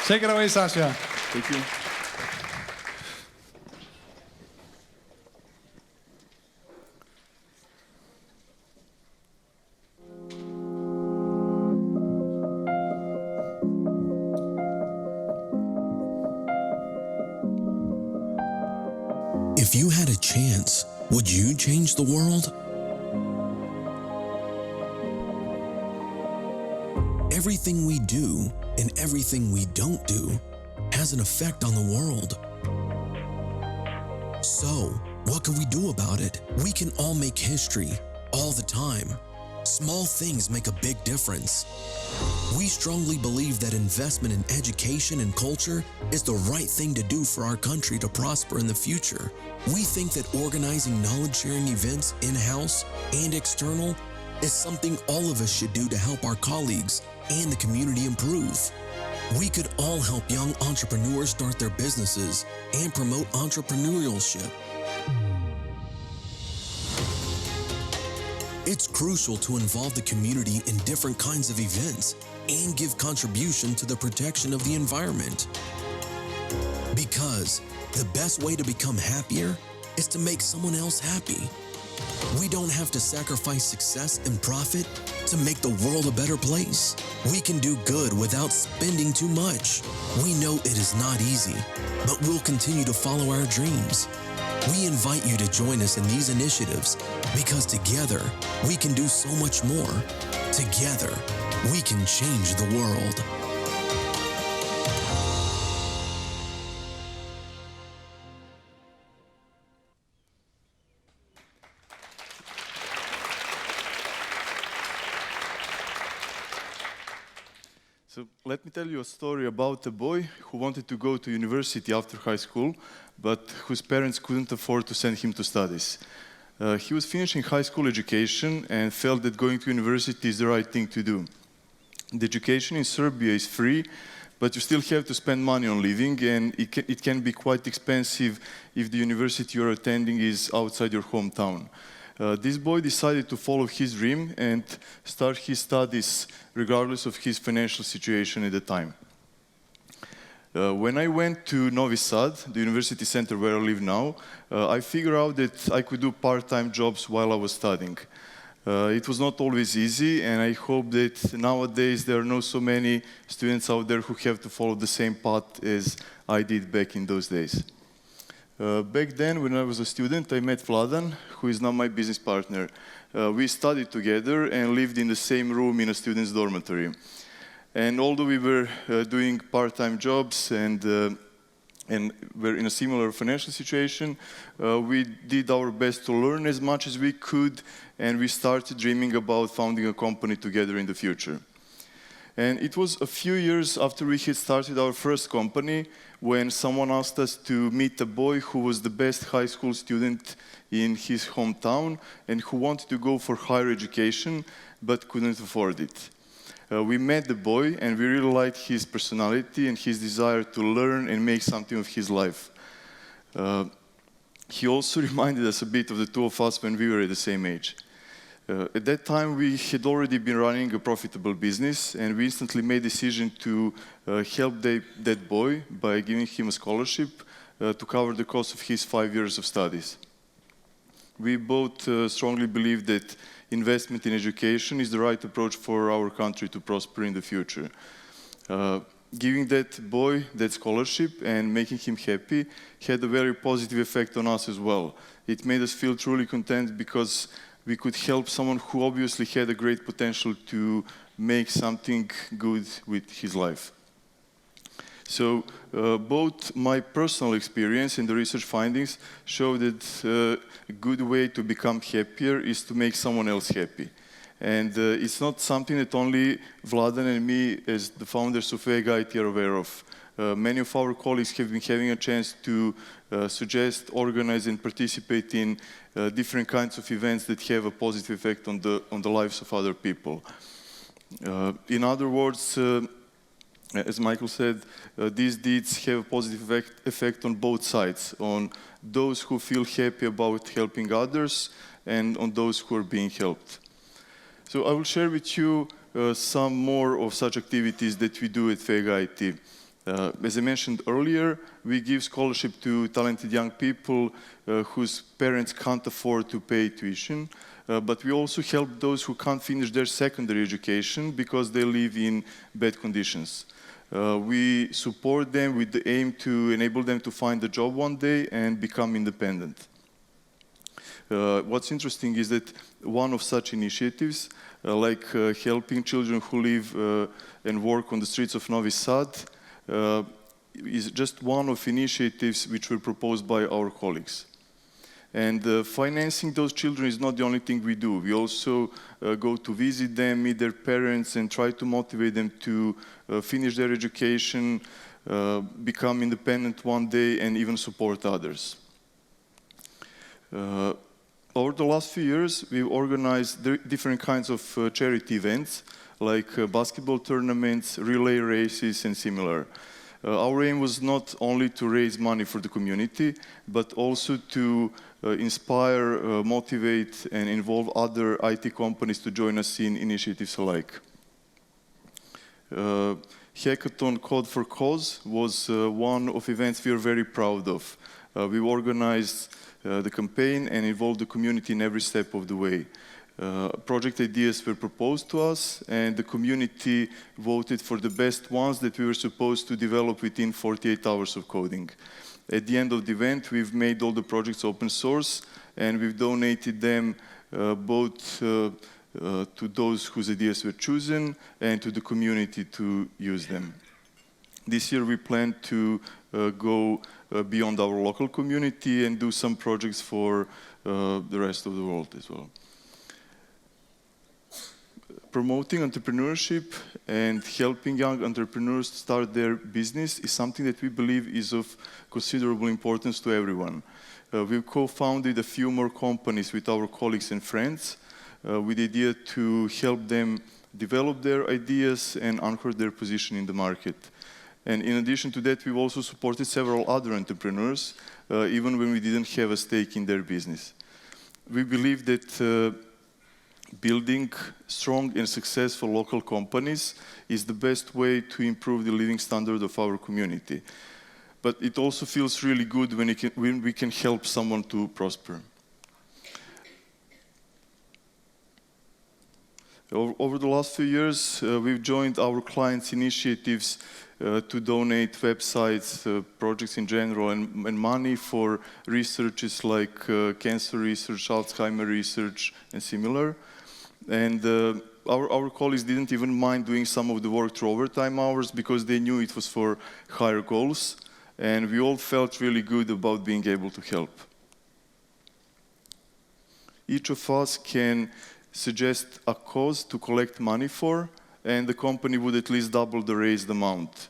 Take it away, Sasha. Thank you. If you had a chance, would you change the world? Everything we do and everything we don't do has an effect on the world. So, what can we do about it? We can all make history, all the time. Small things make a big difference. We strongly believe that investment in education and culture is the right thing to do for our country to prosper in the future. We think that organizing knowledge-sharing events in-house and external is something all of us should do to help our colleagues and the community improve. We could all help young entrepreneurs start their businesses and promote entrepreneurship. It's crucial to involve the community in different kinds of events and give contribution to the protection of the environment. Because the best way to become happier is to make someone else happy. We don't have to sacrifice success and profit to make the world a better place. We can do good without spending too much. We know it is not easy, but we'll continue to follow our dreams. We invite you to join us in these initiatives because together we can do so much more. Together, we can change the world. So let me tell you a story about a boy who wanted to go to university after high school, but whose parents couldn't afford to send him to studies. He was finishing high school education and felt that going to university is the right thing to do. The education in Serbia is free, but you still have to spend money on living, and it can be quite expensive if the university you're attending is outside your hometown. This boy decided to follow his dream and start his studies regardless of his financial situation at the time. When I went to Novi Sad, the university center where I live now, I figured out that I could do part-time jobs while I was studying. It was not always easy, and I hope that nowadays there are not so many students out there who have to follow the same path as I did back in those days. Back then, when I was a student, I met Vladan, who is now my business partner. We studied together and lived in the same room in a student's dormitory. And although we were doing part-time jobs and were in a similar financial situation, we did our best to learn as much as we could, and we started dreaming about founding a company together in the future. And it was a few years after we had started our first company when someone asked us to meet a boy who was the best high school student in his hometown and who wanted to go for higher education but couldn't afford it. We met the boy and we really liked his personality and his desire to learn and make something of his life. He also reminded us a bit of the two of us when we were at the same age. At that time, we had already been running a profitable business, and we instantly made a decision to help that boy by giving him a scholarship to cover the cost of his 5 years of studies. We both strongly believe that investment in education is the right approach for our country to prosper in the future. Giving that boy that scholarship and making him happy had a very positive effect on us as well. It made us feel truly content because we could help someone who obviously had a great potential to make something good with his life. So both my personal experience and the research findings show that a good way to become happier is to make someone else happy. And it's not something that only Vladan and me, as the founders of Vega IT, are aware of. Many of our colleagues have been having a chance to suggest, organize, and participate in different kinds of events that have a positive effect on the lives of other people. In other words, as Michael said, these deeds have a positive effect on both sides, on those who feel happy about helping others and on those who are being helped. So I will share with you some more of such activities that we do at Vega IT. As I mentioned earlier, we give scholarship to talented young people whose parents can't afford to pay tuition, but we also help those who can't finish their secondary education because they live in bad conditions. We support them with the aim to enable them to find a job one day and become independent. What's interesting is that one of such initiatives, like helping children who live and work on the streets of Novi Sad, is just one of initiatives which were proposed by our colleagues. And financing those children is not the only thing we do. We also go to visit them, meet their parents, and try to motivate them to finish their education, become independent one day, and even support others. Over the last few years, we've organized different kinds of charity events, like basketball tournaments, relay races, and similar. Our aim was not only to raise money for the community, but also to inspire, motivate, and involve other IT companies to join us in initiatives alike. Hackathon Code for Cause was one of events we are very proud of. We organized the campaign and involved the community in every step of the way. Project ideas were proposed to us, and the community voted for the best ones that we were supposed to develop within 48 hours of coding. At the end of the event, we've made all the projects open source, and we've donated them both to those whose ideas were chosen and to the community to use them. This year we plan to go beyond our local community and do some projects for the rest of the world as well. Promoting entrepreneurship and helping young entrepreneurs start their business is something that we believe is of considerable importance to everyone. We've co-founded a few more companies with our colleagues and friends with the idea to help them develop their ideas and anchor their position in the market. And in addition to that, we've also supported several other entrepreneurs, even when we didn't have a stake in their business. We believe that building strong and successful local companies is the best way to improve the living standard of our community. But it also feels really good when we can help someone to prosper. Over the last few years, we've joined our clients' initiatives to donate websites, projects in general, and money for researches like cancer research, Alzheimer research, and similar. And our colleagues didn't even mind doing some of the work through overtime hours because they knew it was for higher goals, and we all felt really good about being able to help. Each of us can suggest a cause to collect money for, and the company would at least double the raised amount.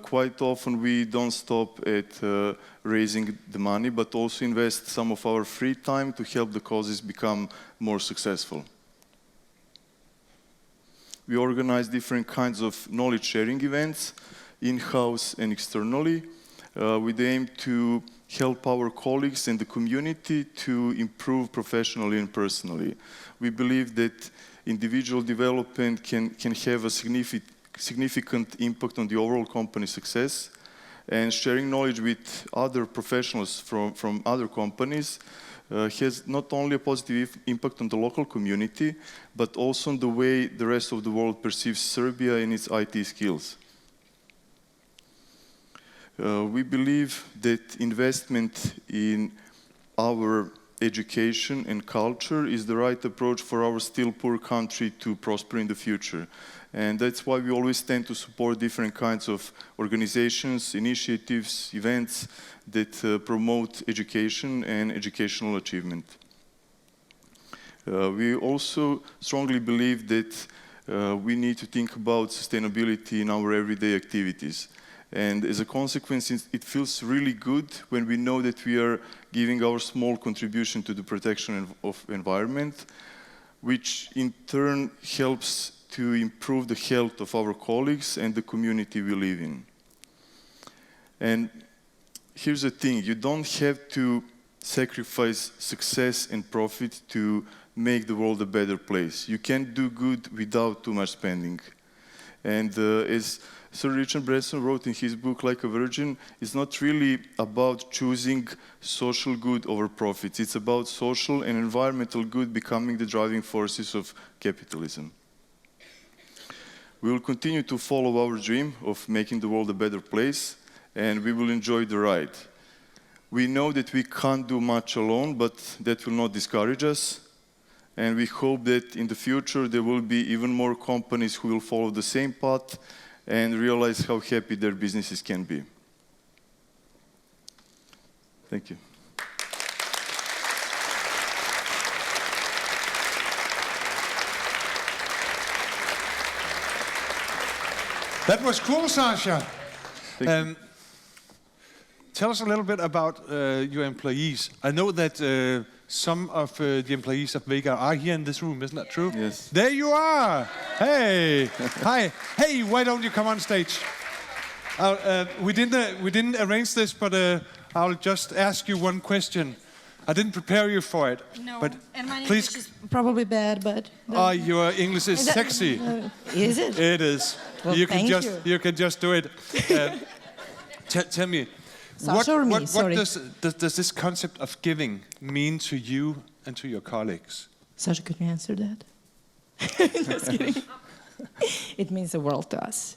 Quite often we don't stop at raising the money, but also invest some of our free time to help the causes become more successful. We organize different kinds of knowledge-sharing events, in-house and externally, with the aim to help our colleagues and the community to improve professionally and personally. We believe that individual development can have a significant impact on the overall company success, and sharing knowledge with other professionals from other companies has not only a positive impact on the local community, but also on the way the rest of the world perceives Serbia and its IT skills. We believe that investment in our education and culture is the right approach for our still poor country to prosper in the future. And that's why we always tend to support different kinds of organizations, initiatives, events that promote education and educational achievement. We also strongly believe that we need to think about sustainability in our everyday activities. And as a consequence, it feels really good when we know that we are giving our small contribution to the protection of environment, which in turn helps to improve the health of our colleagues and the community we live in. And here's the thing, you don't have to sacrifice success and profit to make the world a better place. You can do good without too much spending. And as Sir Richard Branson wrote in his book, Like a Virgin, it's not really about choosing social good over profits. It's about social and environmental good becoming the driving forces of capitalism. We will continue to follow our dream of making the world a better place, and we will enjoy the ride. We know that we can't do much alone, but that will not discourage us. And we hope that in the future there will be even more companies who will follow the same path and realize how happy their businesses can be. Thank you. That was cool, Sasha. Thank you. Tell us a little bit about your employees. I know that some of the employees of Vega are here in this room, isn't that true? Yes. There you are. Hey. Hi. Hey, why don't you come on stage? We didn't arrange this, but I'll just ask you one question. I didn't prepare you for it. No, but and my please. English is probably bad, but... Oh, your English is sexy. Is it? It is. Well, You can thank you can just do it. Tell me, Sasha or me? what Sorry. does this concept of giving mean to you and to your colleagues? Sasha, could you answer that? Just kidding. It means the world to us.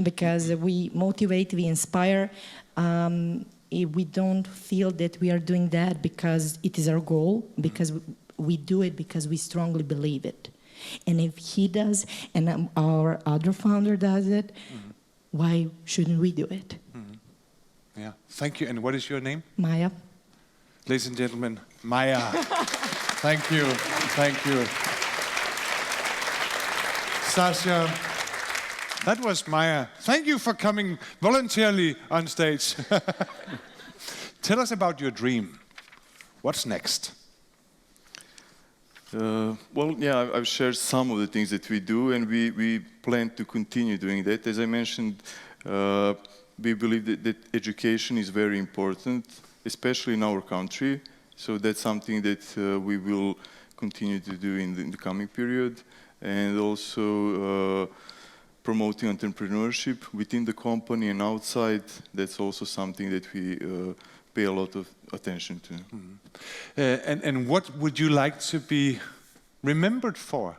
Because we motivate, we inspire. We don't feel that we are doing that because it is our goal, because we do it because we strongly believe it. And if he does, and our other founder does it, why shouldn't we do it? Yeah, thank you. And what is your name? Maya. Ladies and gentlemen, Maya. Thank you, thank you. Sasha, that was Maya. Thank you for coming voluntarily on stage. Tell us about your dream. What's next? Well, yeah, I've shared some of the things that we do, and we plan to continue doing that. As I mentioned, we believe that education is very important, especially in our country. So that's something that we will continue to do in the coming period. And also promoting entrepreneurship within the company and outside. That's also something that we pay a lot of attention to. And what would you like to be remembered for?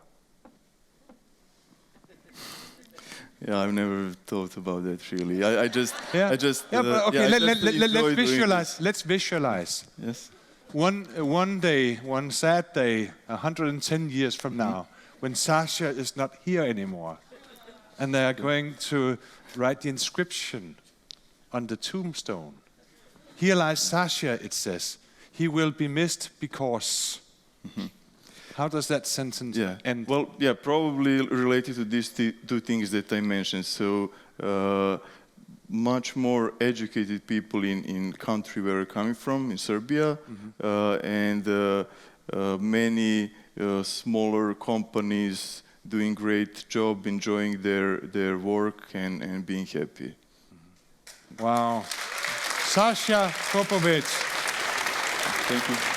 Yeah, I've never thought about that really. I just Okay. Let's enjoy doing visualize. this. Let's visualize. Yes. One day, one sad day, 110 years from now, when Sasha is not here anymore, and they are going to write the inscription on the tombstone. Here lies Sasha, it says. He will be missed because... How does that sentence end? Well, yeah, probably related to these two things that I mentioned. So much more educated people in country where we're coming from, in Serbia, and many smaller companies doing great job, enjoying their work and being happy. Wow. Sasa Popovic. Thank you.